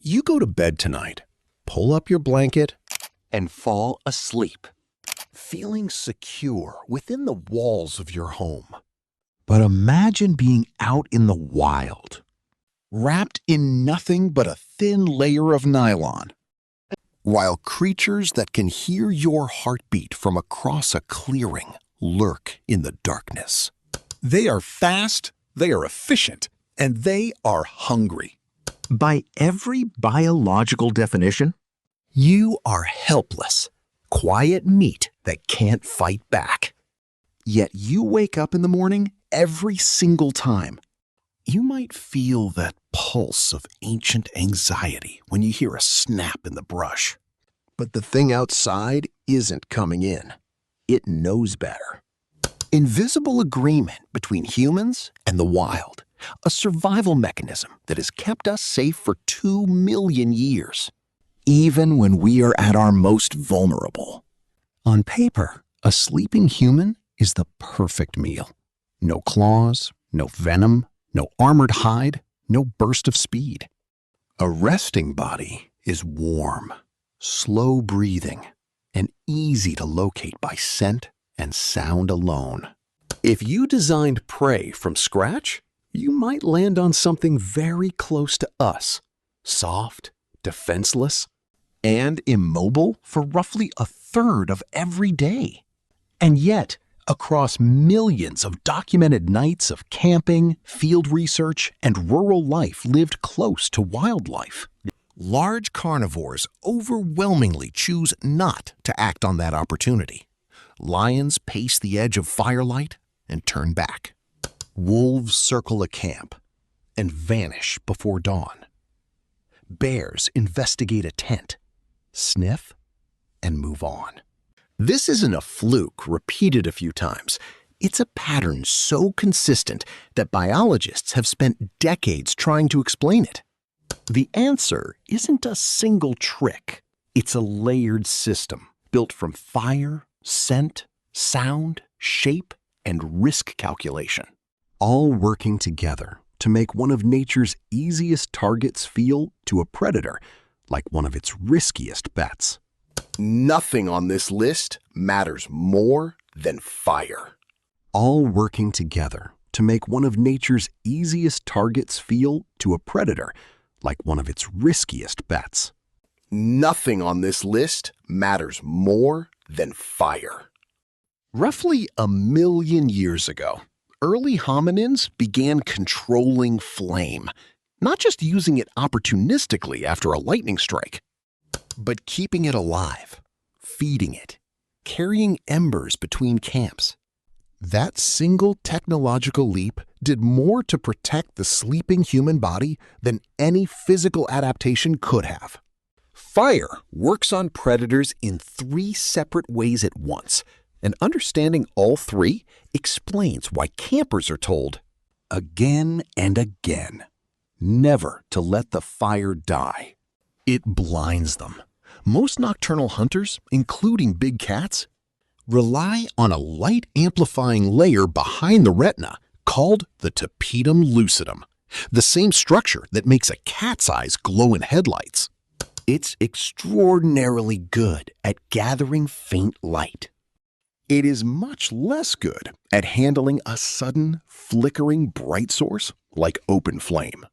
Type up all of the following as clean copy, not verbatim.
You go to bed tonight, pull up your blanket, and fall asleep, feeling secure within the walls of your home. But imagine being out in the wild, wrapped in nothing but a thin layer of nylon, while creatures that can hear your heartbeat from across a clearing lurk in the darkness. They are fast, they are efficient, and they are hungry. By every biological definition, You are helpless, quiet meat that can't fight back. Yet you wake up in the morning every single time. You might feel that pulse of ancient anxiety when you hear a snap in the brush. But the thing outside isn't coming in. It knows better. Invisible agreement between humans and the wild, a survival mechanism that has kept us safe for 2 million years, even when we are at our most vulnerable. On paper, a sleeping human is the perfect meal. No claws, no venom, no armored hide, no burst of speed. A resting body is warm, slow breathing, and easy to locate by scent and sound alone. If you designed prey from scratch, you might land on something very close to us, soft, defenseless, and immobile for roughly a third of every day. And yet, across millions of documented nights of camping, field research, and rural life lived close to wildlife, large carnivores overwhelmingly choose not to act on that opportunity. Lions pace the edge of firelight and turn back. Wolves circle a camp and vanish before dawn. Bears investigate a tent, sniff, and move on. This isn't a fluke repeated a few times. It's a pattern so consistent that biologists have spent decades trying to explain it. The answer isn't a single trick. It's a layered system built from fire, scent, sound, shape, and risk calculation, all working together to make one of nature's easiest targets feel to a predator like one of its riskiest bets. Nothing on this list matters more than fire. All working together to make one of nature's easiest targets feel to a predator like one of its riskiest bets. Nothing on this list matters more than fire. Roughly 1 million years ago, early hominins began controlling flame, not just using it opportunistically after a lightning strike, but keeping it alive, feeding it, carrying embers between camps. That single technological leap did more to protect the sleeping human body than any physical adaptation could have. Fire works on predators in 3 separate ways at once, and understanding all 3 explains why campers are told, again and again, never to let the fire die. It blinds them. Most nocturnal hunters, including big cats, rely on a light-amplifying layer behind the retina called the tapetum lucidum, the same structure that makes a cat's eyes glow in headlights. It's extraordinarily good at gathering faint light. It is much less good at handling a sudden, flickering bright source like open flame.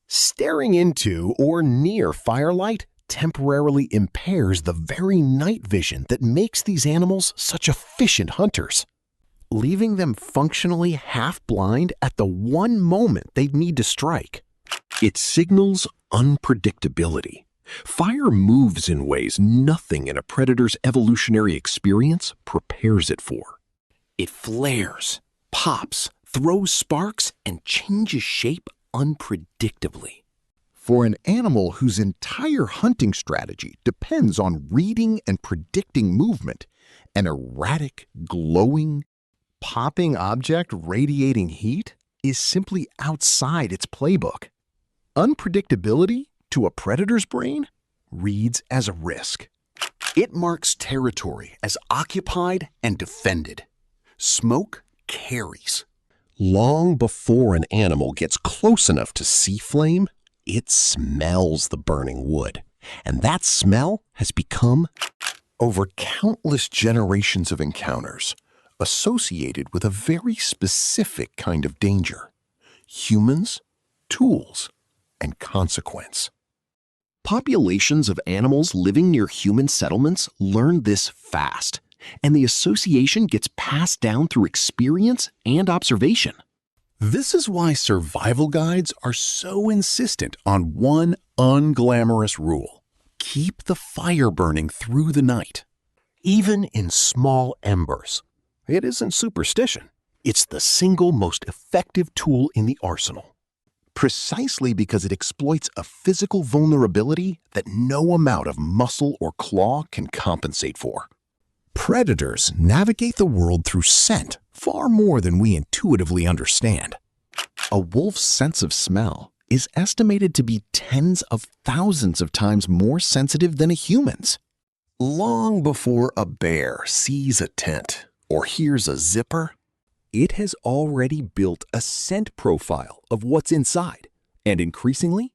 Staring into or near firelight temporarily impairs the very night vision that makes these animals such efficient hunters, leaving them functionally half-blind at the one moment they'd need to strike. It signals unpredictability. Fire moves in ways nothing in a predator's evolutionary experience prepares it for. It flares, pops, throws sparks, and changes shape unpredictably. For an animal whose entire hunting strategy depends on reading and predicting movement, an erratic, glowing, popping object radiating heat is simply outside its playbook. Unpredictability, to a predator's brain, reads as a risk. It marks territory as occupied and defended. Smoke carries. Long before an animal gets close enough to see flame, It smells the burning wood, and that smell has become, over countless generations of encounters, associated with a very specific kind of danger: humans, tools, and consequence. Populations of animals living near human settlements learn this fast, and the association gets passed down through experience and observation. This is why survival guides are so insistent on one unglamorous rule: keep the fire burning through the night, even in small embers. It isn't superstition. It's the single most effective tool in the arsenal, precisely because it exploits a physical vulnerability that no amount of muscle or claw can compensate for. Predators navigate the world through scent far more than we intuitively understand. A wolf's sense of smell is estimated to be tens of thousands of times more sensitive than a human's. Long before a bear sees a tent or hears a zipper, it has already built a scent profile of what's inside, and increasingly,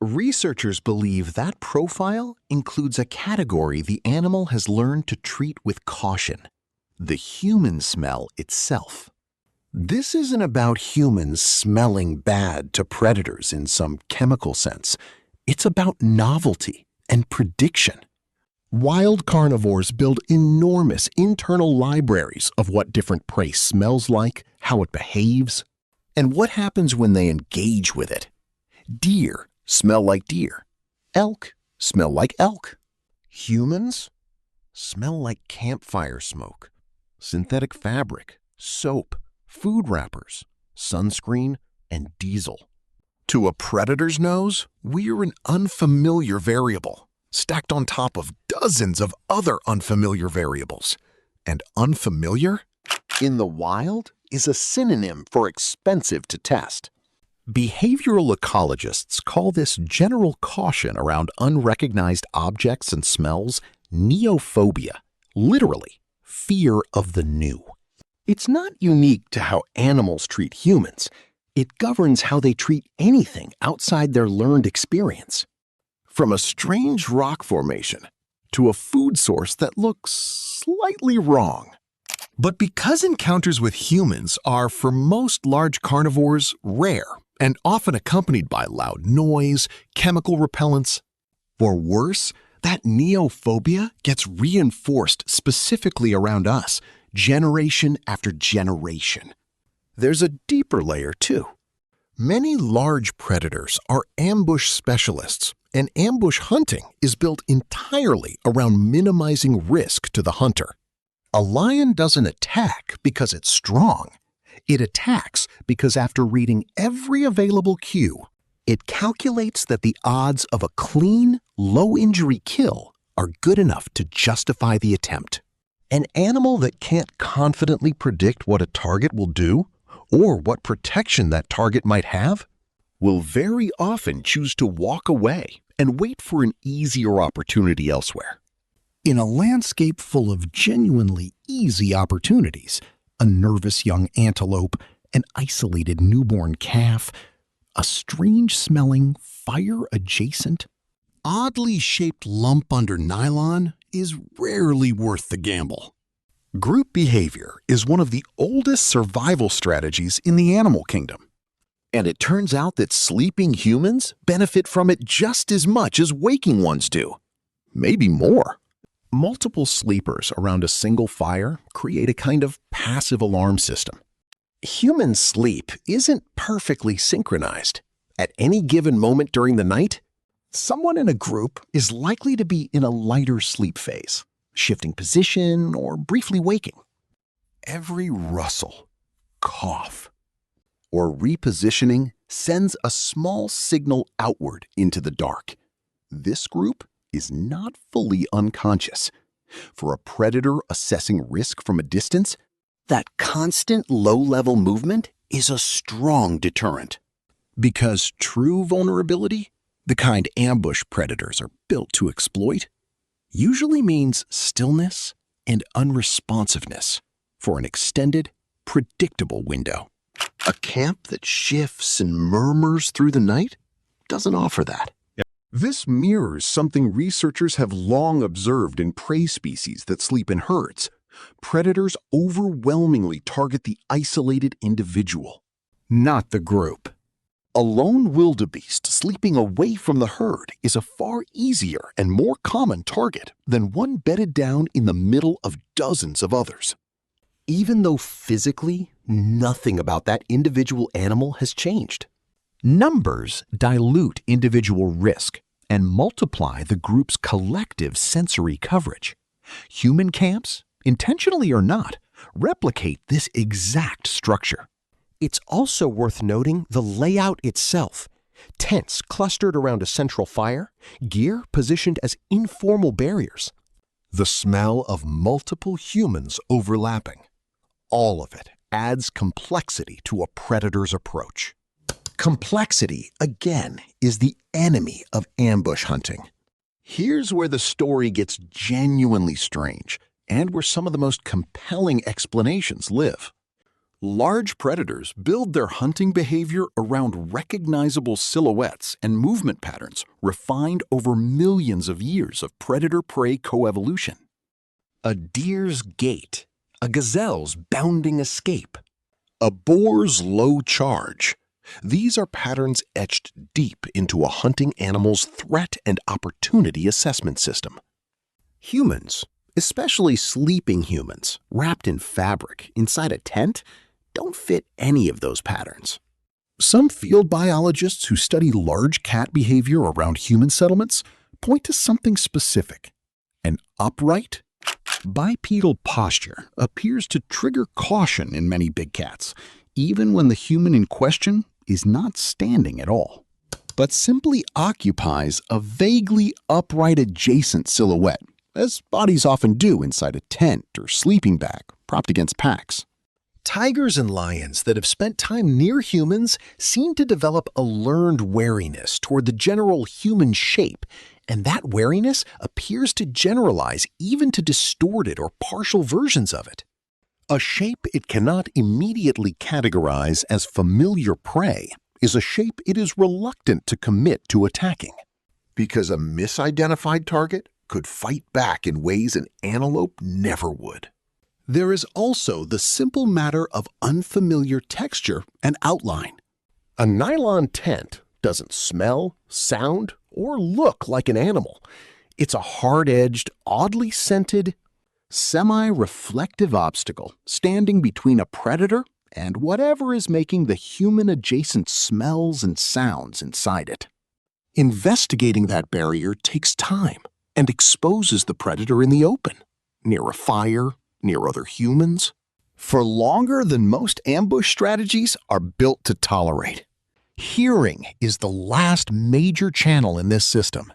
researchers believe that profile includes a category the animal has learned to treat with caution: the human smell itself. This isn't about humans smelling bad to predators in some chemical sense. It's about novelty and prediction. Wild carnivores build enormous internal libraries of what different prey smells like, how it behaves, and what happens when they engage with it. Deer smell like deer. Elk smell like elk. Humans smell like campfire smoke, synthetic fabric, soap, food wrappers, sunscreen, and diesel. To a predator's nose, we're an unfamiliar variable, stacked on top of dozens of other unfamiliar variables. And unfamiliar, in the wild, is a synonym for expensive to test. Behavioral ecologists call this general caution around unrecognized objects and smells neophobia, literally, fear of the new. It's not unique to how animals treat humans. It governs how they treat anything outside their learned experience. From a strange rock formation to a food source that looks slightly wrong. But because encounters with humans are, for most large carnivores, rare and often accompanied by loud noise, chemical repellents, or worse, that neophobia gets reinforced specifically around us, generation after generation. There's a deeper layer, too. Many large predators are ambush specialists, and ambush hunting is built entirely around minimizing risk to the hunter. A lion doesn't attack because it's strong. It attacks because after reading every available cue, it calculates that the odds of a clean, low-injury kill are good enough to justify the attempt. An animal that can't confidently predict what a target will do, or what protection that target might have, will very often choose to walk away and wait for an easier opportunity elsewhere. In a landscape full of genuinely easy opportunities, a nervous young antelope, an isolated newborn calf, a strange-smelling, fire-adjacent, oddly shaped lump under nylon is rarely worth the gamble. Group behavior is one of the oldest survival strategies in the animal kingdom. And it turns out that sleeping humans benefit from it just as much as waking ones do. Maybe more. Multiple sleepers around a single fire create a kind of passive alarm system. Human sleep isn't perfectly synchronized. At any given moment during the night, someone in a group is likely to be in a lighter sleep phase, shifting position or briefly waking. Every rustle, cough, or repositioning sends a small signal outward into the dark. This group is not fully unconscious. For a predator assessing risk from a distance, that constant low-level movement is a strong deterrent. Because true vulnerability, the kind ambush predators are built to exploit, usually means stillness and unresponsiveness for an extended, predictable window. A camp that shifts and murmurs through the night? doesn't offer that. This mirrors something researchers have long observed in prey species that sleep in herds. Predators overwhelmingly target the isolated individual, not the group. A lone wildebeest sleeping away from the herd is a far easier and more common target than one bedded down in the middle of dozens of others. Even though physically nothing about that individual animal has changed. Numbers dilute individual risk and multiply the group's collective sensory coverage. Human camps, intentionally or not, replicate this exact structure. It's also worth noting the layout itself. Tents clustered around a central fire, gear positioned as informal barriers. The smell of multiple humans overlapping. All of it adds complexity to a predator's approach. Complexity, again, is the enemy of ambush hunting. Here's where the story gets genuinely strange, and where some of the most compelling explanations live. Large predators build their hunting behavior around recognizable silhouettes and movement patterns refined over millions of years of predator-prey coevolution. A deer's gait, a gazelle's bounding escape, a boar's low charge. These are patterns etched deep into a hunting animal's threat and opportunity assessment system. Humans, especially sleeping humans, wrapped in fabric inside a tent, don't fit any of those patterns. Some field biologists who study large cat behavior around human settlements point to something specific. An upright, bipedal posture appears to trigger caution in many big cats, even when the human in question is not standing at all, but simply occupies a vaguely upright adjacent silhouette, as bodies often do inside a tent or sleeping bag propped against packs. Tigers and lions that have spent time near humans seem to develop a learned wariness toward the general human shape, and that wariness appears to generalize even to distorted or partial versions of it. A shape it cannot immediately categorize as familiar prey is a shape it is reluctant to commit to attacking, because a misidentified target could fight back in ways an antelope never would. There is also the simple matter of unfamiliar texture and outline. A nylon tent doesn't smell, sound, or look like an animal. It's a hard-edged, oddly scented, semi-reflective obstacle standing between a predator and whatever is making the human-adjacent smells and sounds inside it. Investigating that barrier takes time and exposes the predator in the open, near a fire, near other humans, for longer than most ambush strategies are built to tolerate. Hearing is the last major channel in this system,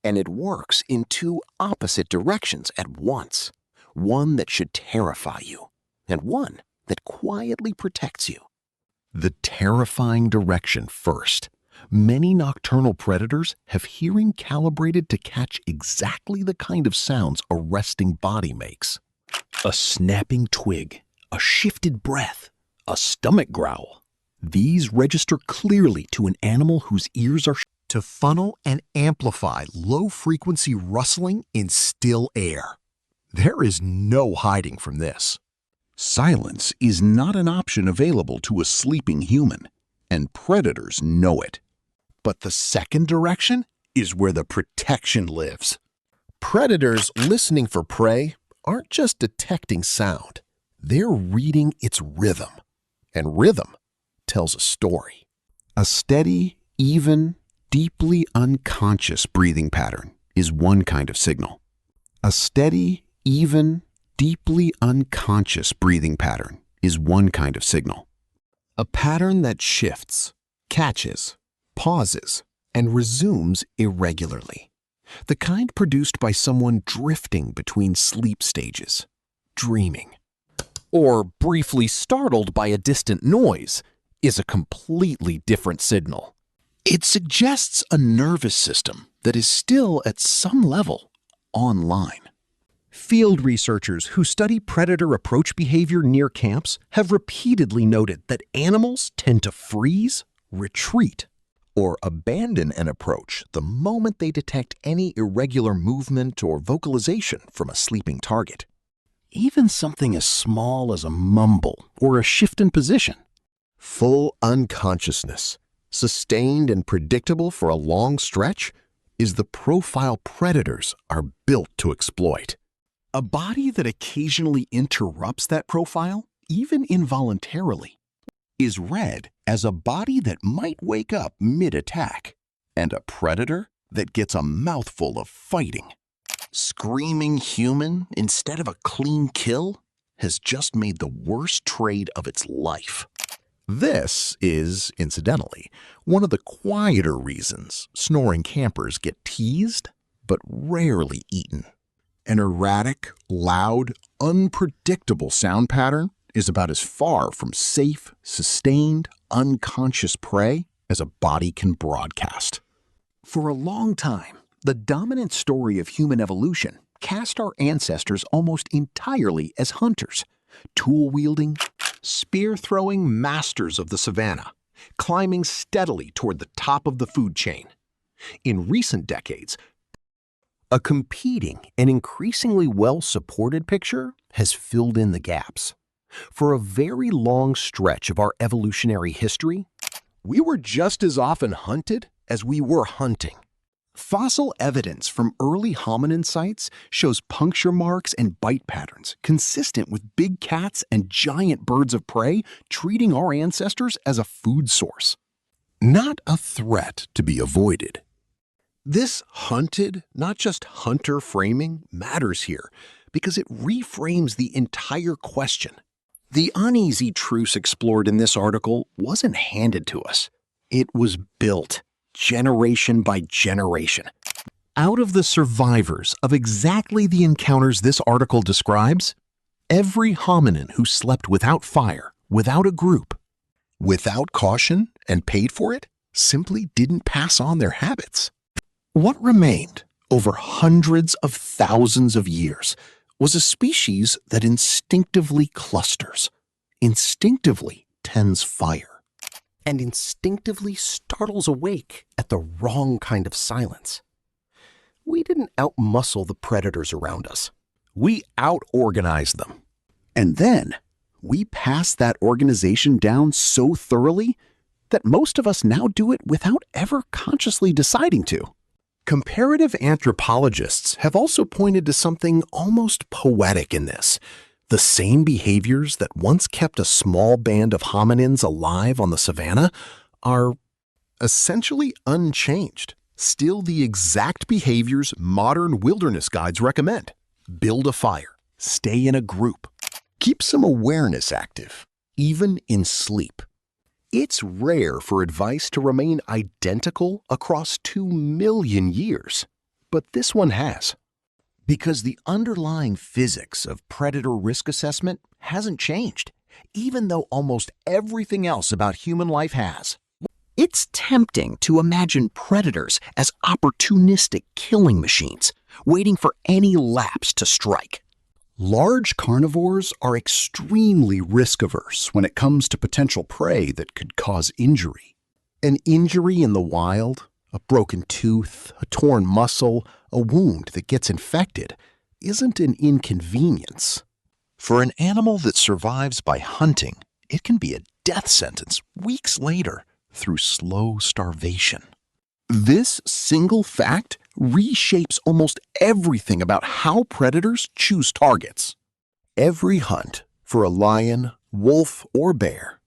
and it works in two opposite directions at once. One that should terrify you, and one that quietly protects you. The terrifying direction first. Many nocturnal predators have hearing calibrated to catch exactly the kind of sounds a resting body makes. A snapping twig, a shifted breath, a stomach growl. These register clearly to an animal whose ears are to funnel and amplify low-frequency rustling in still air. There is no hiding from this. Silence is not an option available to a sleeping human, and predators know it. But the second direction is where the protection lives. Predators listening for prey aren't just detecting sound. They're reading its rhythm. And rhythm tells a story. A steady, even, deeply unconscious breathing pattern is one kind of signal. A steady, even, deeply unconscious breathing pattern is one kind of signal. A pattern that shifts, catches, pauses, and resumes irregularly. The kind produced by someone drifting between sleep stages, dreaming, or briefly startled by a distant noise, is a completely different signal. It suggests a nervous system that is still at some level online. Field researchers who study predator approach behavior near camps have repeatedly noted that animals tend to freeze, retreat, or abandon an approach the moment they detect any irregular movement or vocalization from a sleeping target. Even something as small as a mumble or a shift in position. Full unconsciousness, sustained and predictable for a long stretch, is the profile predators are built to exploit. A body that occasionally interrupts that profile, even involuntarily, is read as a body that might wake up mid-attack, and a predator that gets a mouthful of fighting. Screaming human instead of a clean kill has just made the worst trade of its life. This is, incidentally, one of the quieter reasons snoring campers get teased but rarely eaten. An erratic, loud, unpredictable sound pattern is about as far from safe, sustained, unconscious prey as a body can broadcast. For a long time, the dominant story of human evolution cast our ancestors almost entirely as hunters, tool-wielding, spear-throwing masters of the savanna, climbing steadily toward the top of the food chain. In recent decades, a competing and increasingly well-supported picture has filled in the gaps. For a very long stretch of our evolutionary history, we were just as often hunted as we were hunting. Fossil evidence from early hominin sites shows puncture marks and bite patterns consistent with big cats and giant birds of prey treating our ancestors as a food source, not a threat to be avoided. This hunted, not just hunter framing, matters here because it reframes the entire question. The uneasy truce explored in this article wasn't handed to us. It was built, generation by generation. Out of the survivors of exactly the encounters this article describes, every hominin who slept without fire, without a group, without caution and paid for it, simply didn't pass on their habits. What remained over hundreds of thousands of years was a species that instinctively clusters, instinctively tends fire, and instinctively startles awake at the wrong kind of silence. We didn't outmuscle the predators around us. We out-organized them. And then we passed that organization down so thoroughly that most of us now do it without ever consciously deciding to. Comparative anthropologists have also pointed to something almost poetic in this. The same behaviors that once kept a small band of hominins alive on the savanna are essentially unchanged. Still the exact behaviors modern wilderness guides recommend. Build a fire, stay in a group, keep some awareness active, even in sleep. It's rare for advice to remain identical across 2 million years, but this one has. Because the underlying physics of predator risk assessment hasn't changed, even though almost everything else about human life has. It's tempting to imagine predators as opportunistic killing machines, waiting for any lapse to strike. Large carnivores are extremely risk-averse when it comes to potential prey that could cause injury. An injury in the wild, a broken tooth, a torn muscle, a wound that gets infected, isn't an inconvenience. For an animal that survives by hunting, it can be a death sentence weeks later through slow starvation. This single fact reshapes almost everything about how predators choose targets. Every hunt for a lion, wolf, or bear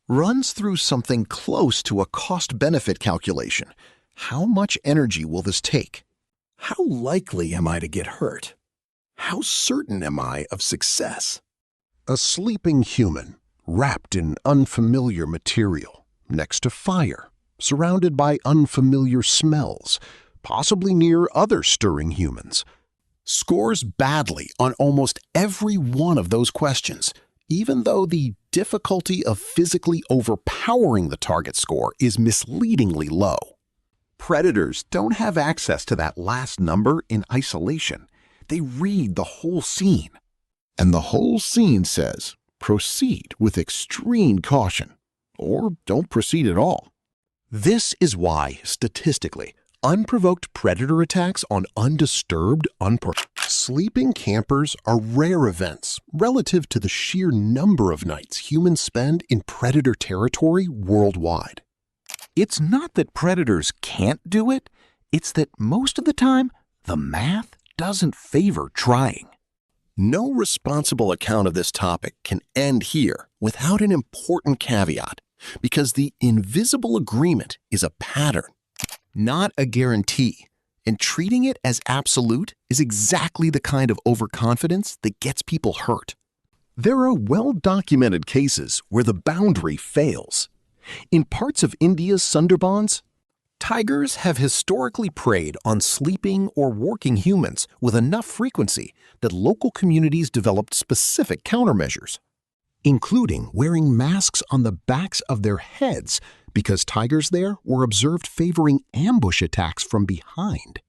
runs through something close to a cost-benefit calculation. How much energy will this take? How likely am I to get hurt? How certain am I of success? A sleeping human, wrapped in unfamiliar material, next to fire, surrounded by unfamiliar smells, possibly near other stirring humans, scores badly on almost every one of those questions, even though the difficulty of physically overpowering the target score is misleadingly low. Predators don't have access to that last number in isolation. They read the whole scene. And the whole scene says, proceed with extreme caution, or don't proceed at all. This is why, statistically, unprovoked predator attacks on undisturbed, sleeping campers are rare events relative to the sheer number of nights humans spend in predator territory worldwide. It's not that predators can't do it, it's that most of the time, the math doesn't favor trying. No responsible account of this topic can end here without an important caveat, because the invisible agreement is a pattern, not a guarantee, and treating it as absolute is exactly the kind of overconfidence that gets people hurt. There are well-documented cases where the boundary fails. In parts of India's Sundarbans, tigers have historically preyed on sleeping or working humans with enough frequency that local communities developed specific countermeasures, including wearing masks on the backs of their heads because tigers there were observed favoring ambush attacks from behind.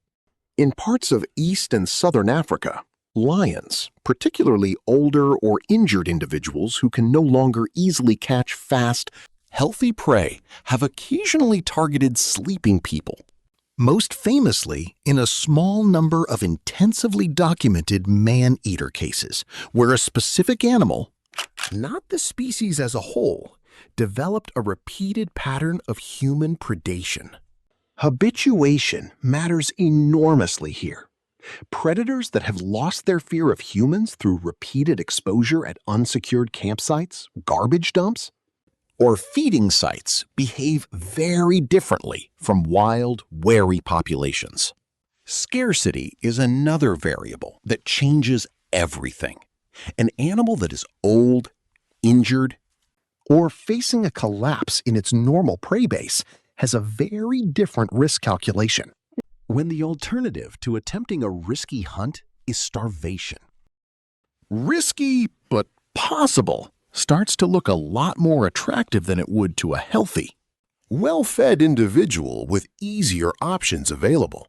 In parts of East and Southern Africa, lions, particularly older or injured individuals who can no longer easily catch fast, healthy prey, have occasionally targeted sleeping people, most famously in a small number of intensively documented man-eater cases, where a specific animal, not the species as a whole, developed a repeated pattern of human predation. Habituation matters enormously here. Predators that have lost their fear of humans through repeated exposure at unsecured campsites, garbage dumps, or feeding sites behave very differently from wild, wary populations. Scarcity is another variable that changes everything. An animal that is old, injured, or facing a collapse in its normal prey base has a very different risk calculation. When the alternative to attempting a risky hunt is starvation. Risky, but possible, starts to look a lot more attractive than it would to a healthy, well-fed individual with easier options available.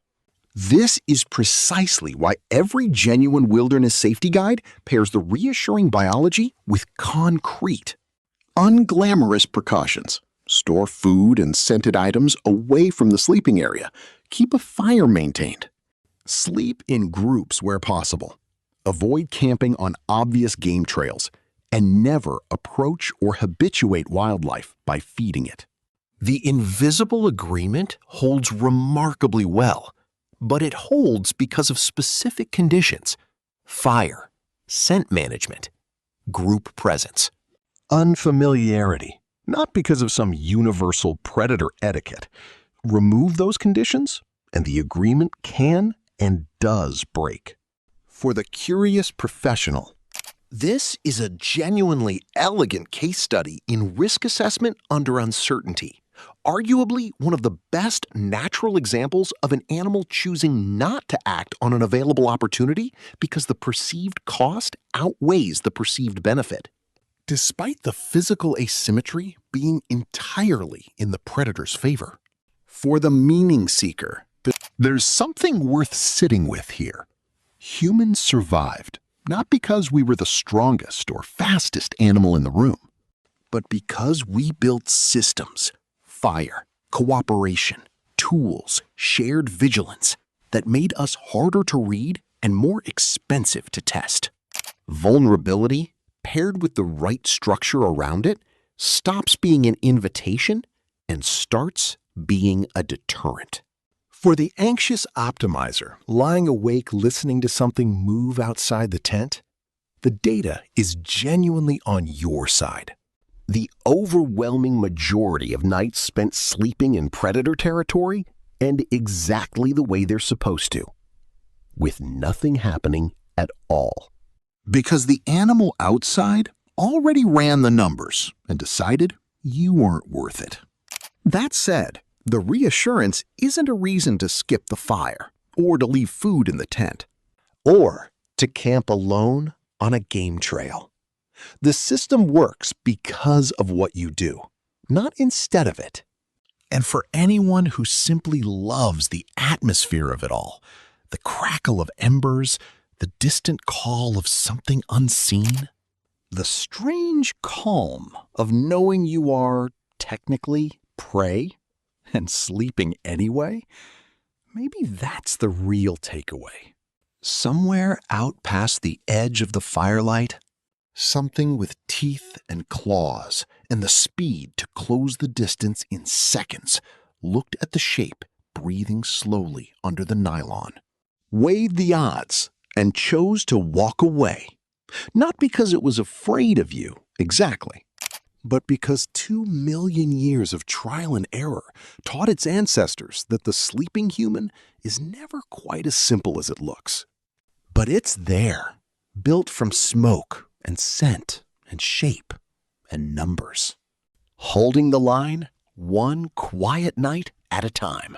This is precisely why every genuine wilderness safety guide pairs the reassuring biology with concrete, unglamorous precautions. Store food and scented items away from the sleeping area. Keep a fire maintained. Sleep in groups where possible. Avoid camping on obvious game trails, and never approach or habituate wildlife by feeding it. The invisible agreement holds remarkably well, but it holds because of specific conditions: fire, scent management, group presence, unfamiliarity, not because of some universal predator etiquette. Remove those conditions, and the agreement can and does break. For the curious professional, this is a genuinely elegant case study in risk assessment under uncertainty, arguably one of the best natural examples of an animal choosing not to act on an available opportunity because the perceived cost outweighs the perceived benefit. Despite the physical asymmetry being entirely in the predator's favor. For the meaning seeker, there's something worth sitting with here. Humans survived, not because we were the strongest or fastest animal in the room, but because we built systems, fire, cooperation, tools, shared vigilance that made us harder to read and more expensive to test. Vulnerability, paired with the right structure around it, stops being an invitation and starts being a deterrent. For the anxious optimizer lying awake listening to something move outside the tent, the data is genuinely on your side. The overwhelming majority of nights spent sleeping in predator territory end exactly the way they're supposed to, with nothing happening at all. Because the animal outside already ran the numbers and decided you weren't worth it. That said, the reassurance isn't a reason to skip the fire, or to leave food in the tent, or to camp alone on a game trail. The system works because of what you do, not instead of it. And for anyone who simply loves the atmosphere of it all, the crackle of embers, the distant call of something unseen, the strange calm of knowing you are, technically, prey, and sleeping anyway? Maybe that's the real takeaway. Somewhere out past the edge of the firelight, something with teeth and claws and the speed to close the distance in seconds looked at the shape breathing slowly under the nylon, weighed the odds, and chose to walk away. Not because it was afraid of you, exactly, but because 2 million years of trial and error taught its ancestors that the sleeping human is never quite as simple as it looks. But it's there, built from smoke and scent and shape and numbers, holding the line one quiet night at a time.